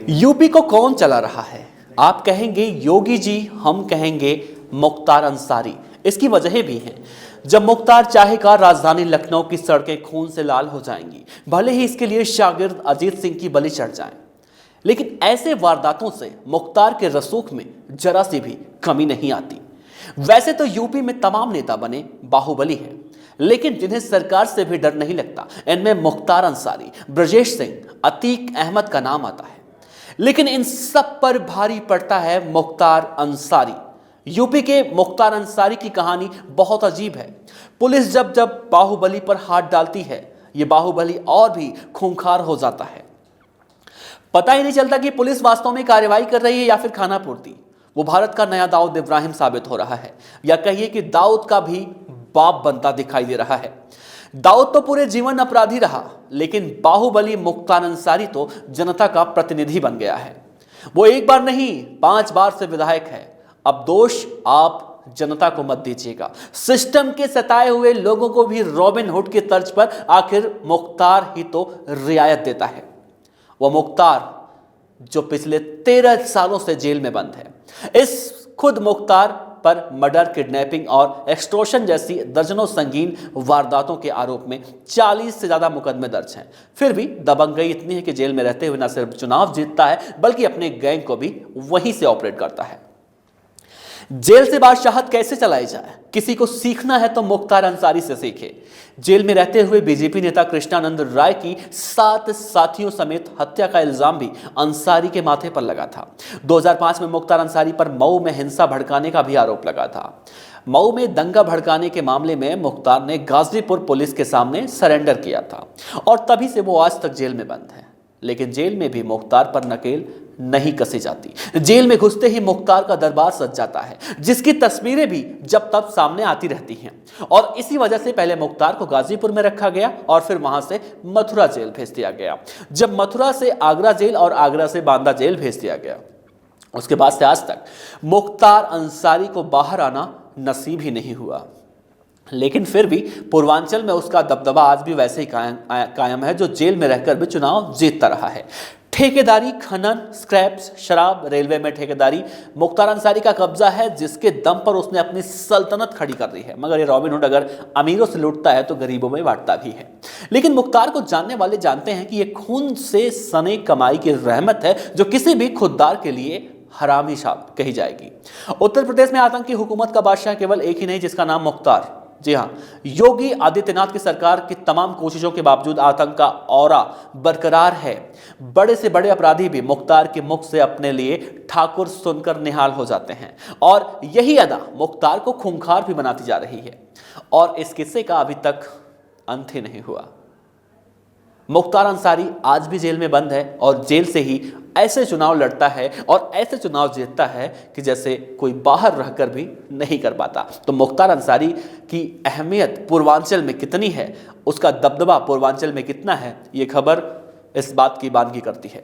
UP को कौन चला रहा है? आप कहेंगे योगी जी, हम कहेंगे मुख्तार अंसारी। इसकी वजह भी है। जब मुख्तार चाहेगा राजधानी लखनऊ की सड़कें खून से लाल हो जाएंगी, भले ही इसके लिए शागिर्द अजीत सिंह की बलि चढ़ जाए। लेकिन ऐसे वारदातों से मुख्तार के रसूख में जरा सी भी कमी नहीं आती। वैसे तो यूपी में तमाम नेता बने बाहुबली हैं, लेकिन जिन्हें सरकार से भी डर नहीं लगता, इनमें मुख्तार अंसारी, ब्रजेश सिंह, अतीक अहमद का नाम आता है। लेकिन इन सब पर भारी पड़ता है मुख्तार अंसारी। यूपी के मुख्तार अंसारी की कहानी बहुत अजीब है। पुलिस जब जब बाहुबली पर हाथ डालती है, यह बाहुबली और भी खूंखार हो जाता है। पता ही नहीं चलता कि पुलिस वास्तव में कार्रवाई कर रही है या फिर खाना पूर्ति। वो भारत का नया दाऊद इब्राहिम साबित हो रहा है, या कहिए कि दाऊद का भी बाप बनता दिखाई दे रहा है। दाऊद तो पूरे जीवन अपराधी रहा, लेकिन बाहुबली मुख्तार अंसारी तो जनता का प्रतिनिधि बन गया है। वो एक बार नहीं 5 बार से विधायक है। अब दोष आप जनता को मत दीजिएगा, सिस्टम के सताए हुए लोगों को भी रॉबिन हुड की तर्ज पर आखिर मुख्तार ही तो रियायत देता है। वो मुख्तार जो पिछले 13 सालों से जेल में बंद है। इस खुद मुख्तार पर मर्डर, किडनैपिंग और एक्सटॉर्शन जैसी दर्जनों संगीन वारदातों के आरोप में 40 से ज्यादा मुकदमे दर्ज हैं। फिर भी दबंगई इतनी है कि जेल में रहते हुए न सिर्फ चुनाव जीतता है, बल्कि अपने गैंग को भी वहीं से ऑपरेट करता है। जेल से बादशाहत कैसे चलाई जाए, किसी को सीखना है तो मुख्तार अंसारी से सीखे। जेल में रहते हुए बीजेपी नेता कृष्णानंद राय की 7 साथियों समेत हत्या का इल्जाम भी अंसारी के माथे पर लगा था। 2005 में मुख्तार अंसारी पर मऊ में हिंसा भड़काने का भी आरोप लगा था। मऊ में दंगा भड़काने के मामले में मुख्तार ने गाजीपुर पुलिस के सामने सरेंडर किया था और तभी से वो आज तक जेल में बंद है। लेकिन जेल में भी मुख्तार पर नकेल नहीं कसी जाती। जेल में घुसते ही मुख्तार का दरबार सज जाता है, जिसकी तस्वीरें भी जब तब सामने आती रहती हैं। और इसी वजह से पहले मुख्तार को गाजीपुर में रखा गया और फिर वहां से मथुरा जेल भेज दिया गया। जब मथुरा से आगरा जेल और आगरा से बांदा जेल भेज दिया गया, उसके बाद से आज तक मुख्तार अंसारी को बाहर आना नसीब ही नहीं हुआ। लेकिन फिर भी पूर्वांचल में उसका दबदबा आज भी वैसे ही कायम है, जो जेल में रहकर भी चुनाव जीतता रहा है। ठेकेदारी, खनन, स्क्रैप्स, शराब, रेलवे में ठेकेदारी मुख्तार अंसारी का कब्जा है, जिसके दम पर उसने अपनी सल्तनत खड़ी कर दी है। मगर ये रॉबिन हुड अगर अमीरों से लूटता है तो गरीबों में बांटता भी है। लेकिन मुख्तार को जानने वाले जानते हैं कि यह खून से सने कमाई की रहमत है, जो किसी भी खुददार के लिए हरामी शाप कही जाएगी। उत्तर प्रदेश में आतंकी हुकूमत का बादशाह केवल एक ही नहीं, जिसका नाम मुख्तार। जी हाँ, योगी आदित्यनाथ की सरकार की तमाम कोशिशों के बावजूद आतंक का औरा बरकरार है। बड़े से बड़े अपराधी भी मुख्तार के मुख से अपने लिए ठाकुर सुनकर निहाल हो जाते हैं, और यही अदा मुख्तार को खूंखार भी बनाती जा रही है। और इस किस्से का अभी तक अंत ही नहीं हुआ। मुख्तार अंसारी आज भी जेल में बंद है और जेल से ही ऐसे चुनाव लड़ता है और ऐसे चुनाव जीतता है कि जैसे कोई बाहर रहकर भी नहीं कर पाता। तो मुख्तार अंसारी की अहमियत पूर्वांचल में कितनी है, उसका दबदबा पूर्वांचल में कितना है, ये खबर इस बात की बानगी करती है।